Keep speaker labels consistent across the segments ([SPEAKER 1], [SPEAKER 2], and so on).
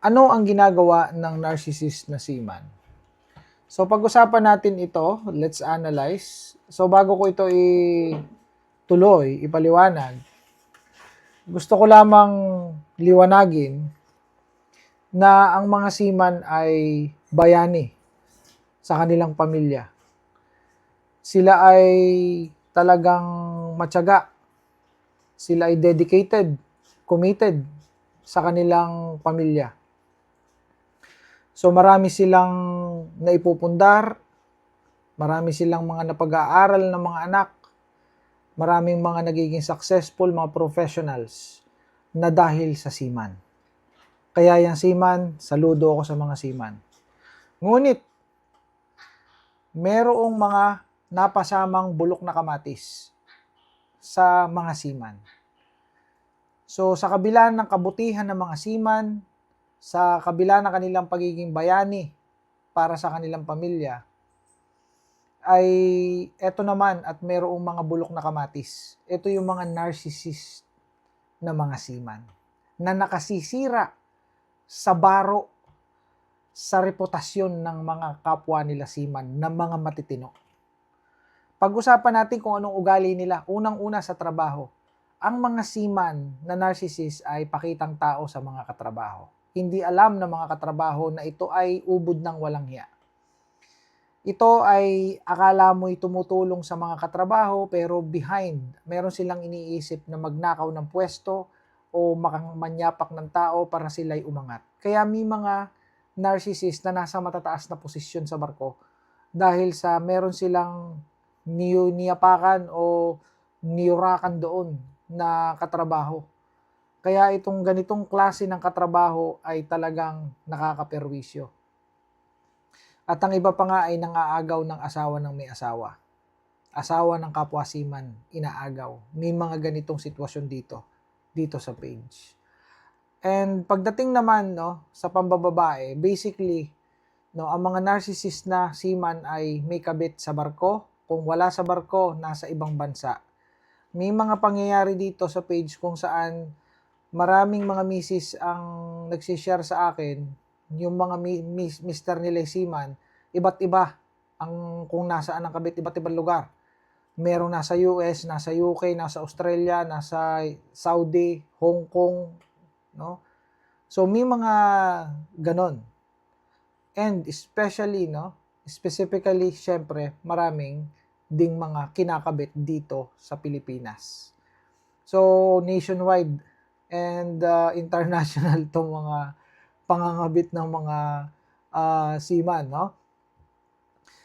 [SPEAKER 1] Ano ang ginagawa ng narcissist na seaman? So pag-usapan natin ito, let's analyze. So bago ko ito ituloy, ipaliwanag, gusto ko lamang liwanagin na ang mga seaman ay bayani sa kanilang pamilya. Sila ay talagang matyaga. Sila ay dedicated, committed sa kanilang pamilya. So marami silang naipupundar, marami silang mga napag-aaral ng mga anak, maraming mga nagiging successful, mga professionals na dahil sa seaman. Kaya yung seaman, saludo ako sa mga seaman. Ngunit, merong mga napasamang bulok na kamatis sa mga seaman. So sa kabila ng kabutihan ng mga seaman, sa kabila ng kanilang pagiging bayani para sa kanilang pamilya, ay eto naman at merong mga bulok na kamatis. Ito yung mga narcissist na mga seaman na nakasisira sa baro, sa reputasyon ng mga kapwa nila seaman na mga matitino. Pag-usapan natin kung anong ugali nila. Unang-una sa trabaho. Ang mga seaman na narcissist ay pakitang tao sa mga katrabaho. Hindi alam ng mga katrabaho na ito ay ubod ng walang hiya. Ito ay akala mo'y tumutulong sa mga katrabaho pero behind, meron silang iniisip na magnakaw ng pwesto o manyapak ng tao para sila'y umangat. Kaya may mga narcissist na nasa matataas na posisyon sa barko dahil sa meron silang niyapakan o niyurakan doon na katrabaho. Kaya itong ganitong klase ng katrabaho ay talagang nakakaperwisyo. At ang iba pa nga ay nangaagaw ng asawa ng may asawa. Asawa ng kapwa seaman, inaagaw. May mga ganitong sitwasyon dito sa page. And pagdating naman sa pambababae, basically, ang mga narcissist na seaman ay may kabit sa barko. Kung wala sa barko, nasa ibang bansa. May mga pangyayari dito sa page kung saan maraming mga misis ang nagsishare sa akin, yung mga mister nila seaman, iba't iba ang kung nasaan ang kabit, iba't ibang lugar. Merong nasa US, nasa UK, nasa Australia, nasa Saudi, Hong Kong, no? So may mga ganon. And especially, specifically, syempre, maraming ding mga kinakabit dito sa Pilipinas. So nationwide and international tong mga pangangabit ng mga seaman, no?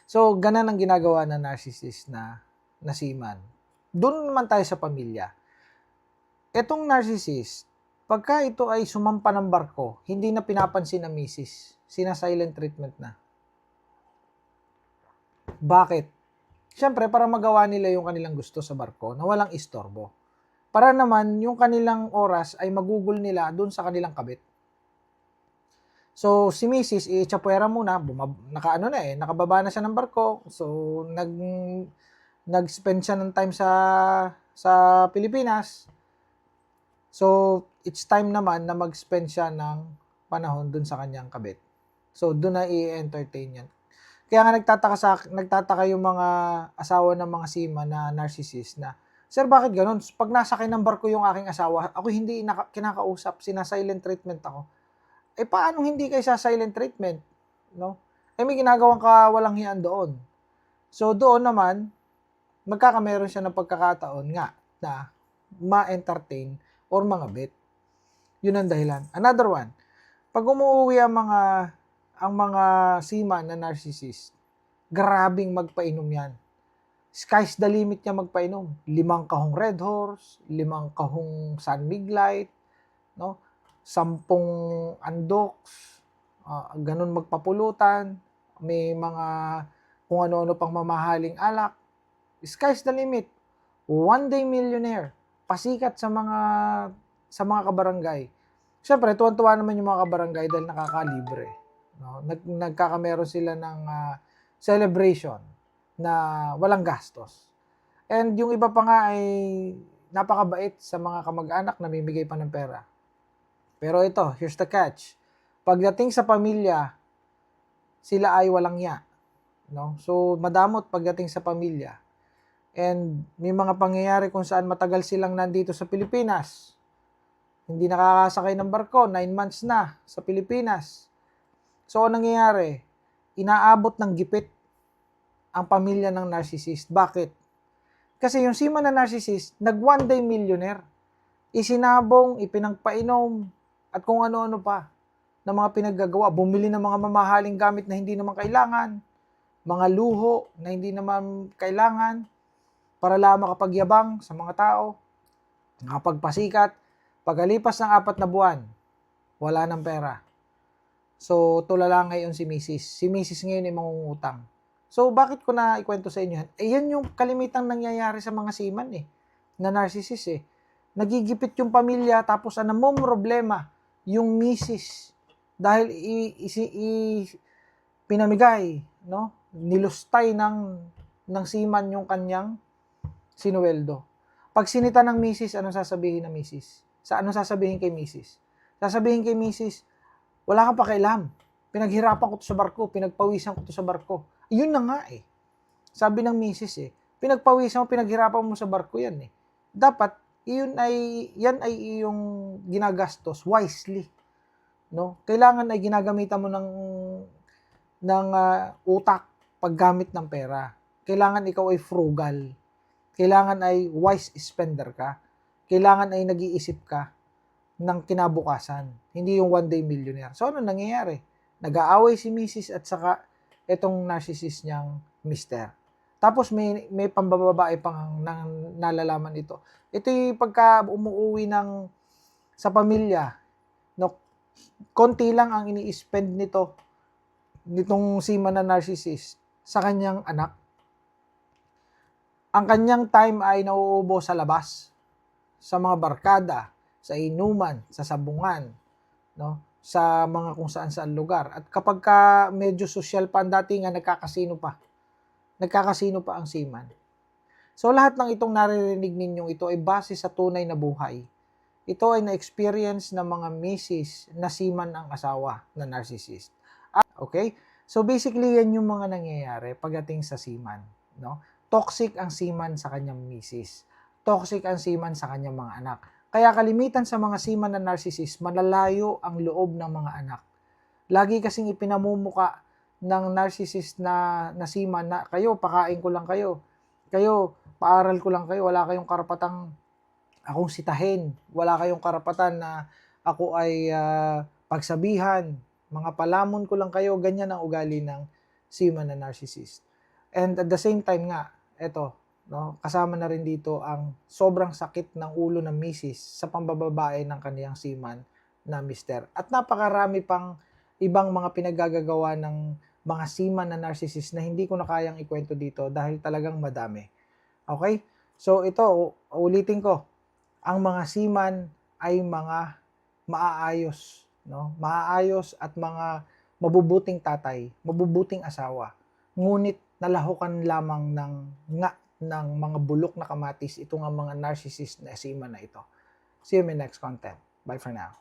[SPEAKER 1] So, ganun ang ginagawa ng narcissist na seaman. Doon naman tayo sa pamilya. Etong narcissist, pagka ito ay sumampa ng barko, hindi na pinapansin ng misis. Sina-silent treatment na. Bakit? Siyempre, para magawa nila yung kanilang gusto sa barko na walang istorbo. Para naman, yung kanilang oras ay magugol nila doon sa kanilang kabit. So, si Mrs. Chapuera muna, nakababa na siya ng barko. So, nag-spend siya ng time sa Pilipinas. So, it's time naman na mag-spend siya ng panahon dun sa kanyang kabit. So, dun na i-entertain yan. Kaya nga nagtataka yung mga asawa ng mga seaman na narcissist na, Sir, bakit ganun? Pag nasakay ng barko yung aking asawa, ako hindi kinakausap, sina-silent treatment ako. Paano hindi kayo sa silent treatment? No? May ginagawang walang hiyaan doon. So, doon naman, magkakameron siya ng pagkakataon nga na ma-entertain or mga bet. Yun ang dahilan. Another one, pag umuwi ang mga seaman na narcissist, grabing magpainom yan. Sky's the limit niya magpainom. 5 kahong Red Horse, 5 kahong San Mig Light, 10 andoks, ganun magpapulutan, may mga kung ano-ano pang mamahaling alak. Sky's the limit. One day millionaire. Pasikat sa mga kabarangay. Siyempre, tuwan-tuwa naman yung mga kabarangay dahil nakakalibre. No? Nagkakameron sila ng celebration na walang gastos. And yung iba pa nga ay napakabait sa mga kamag-anak na namimigay pa ng pera. Pero ito, here's the catch. Pagdating sa pamilya, sila ay walang ya, no? So madamot pagdating sa pamilya. And may mga pangyayari kung saan matagal silang nandito sa Pilipinas. Hindi nakakasakay ng barko, 9 months na sa Pilipinas. So anong nangyayari? Inaabot ng gipit ang pamilya ng narcissist. Bakit? Kasi yung seaman na narcissist, nag one day millionaire. Isinabong, ipinagpainom, at kung ano-ano pa na mga pinaggagawa. Bumili ng mga mamahaling gamit na hindi naman kailangan, mga luho na hindi naman kailangan, para lang makapagyabang sa mga tao, nakapagpasikat. Pagkalipas ng 4 na buwan, wala ng pera. So, tulala ngayon si Mrs. Si Mrs. ngayon ay mangungutang. So, bakit ko na ikwento sa inyo? Yan yung kalimitang nangyayari sa mga seaman na narcissist Nagigipit yung pamilya, tapos mong problema yung Mrs. Dahil pinamigay, no? Nilustay ng seaman yung kanyang sinuweldo. Pag sinita ng Mrs., anong sasabihin ng Mrs.? Anong sasabihin kay Mrs.? Sasabihin kay Mrs., wala kang pakialam. Pinaghirapan ko to sa barko, pinagpawisan ko to sa barko. Yun na nga Sabi ng Mrs. Pinagpawisan mo, pinaghirapan mo sa barko yan Dapat, yan ay iyong ginagastos wisely. No? Kailangan ay ginagamitan mo ng utak paggamit ng pera. Kailangan ikaw ay frugal. Kailangan ay wise spender ka. Kailangan ay nag-iisip ka ng kinabukasan. Hindi yung one day millionaire. So, ano nangyayari? Nag-aaway si Mrs. at saka itong narcissist niyang mister. Tapos may pambababae pang nalalaman ito. Ito yung pagka umuwi sa pamilya, no, konti lang ang ini-spend nitong seaman na narcissist sa kanyang anak. Ang kanyang time ay nauubo sa labas, sa mga barkada, sa inuman, sa sabungan, no, sa mga kung saan lugar. At kapag medyo social pa ang datingan, nagkakasino pa ang seaman. So lahat ng itong naririnig ninyong ito ay base sa tunay na buhay. Ito ay na-experience ng mga misis na seaman ang asawa na narcissist. Okay? So basically yan yung mga nangyayari pagdating sa seaman, no? Toxic ang seaman sa kanyang misis. Toxic ang seaman sa kanyang mga anak. Kaya kalimitan sa mga seaman na narcissist, malalayo ang loob ng mga anak. Lagi kasing ipinamumuka ng narcissist na seaman na kayo, pakain ko lang kayo. Kayo, paaral ko lang kayo. Wala kayong karapatang akong sitahin. Wala kayong karapatan na ako ay pagsabihan. Mga palamon ko lang kayo. Ganyan ang ugali ng seaman na narcissist. And at the same time nga, kasama na rin dito ang sobrang sakit ng ulo ng misis sa pambababae ng kaniyang seaman na mister. At napakarami pang ibang mga pinagagagawa ng mga seaman na narcissist na hindi ko na kayang ikwento dito dahil talagang madami. Okay? So ito, ulitin ko, ang mga seaman ay mga maaayos, no? Maaayos at mga mabubuting tatay, mabubuting asawa. Ngunit nalahukan lamang ng mga bulok na kamatis itong mga narcissist na seaman na ito. See you in my next content. Bye for now.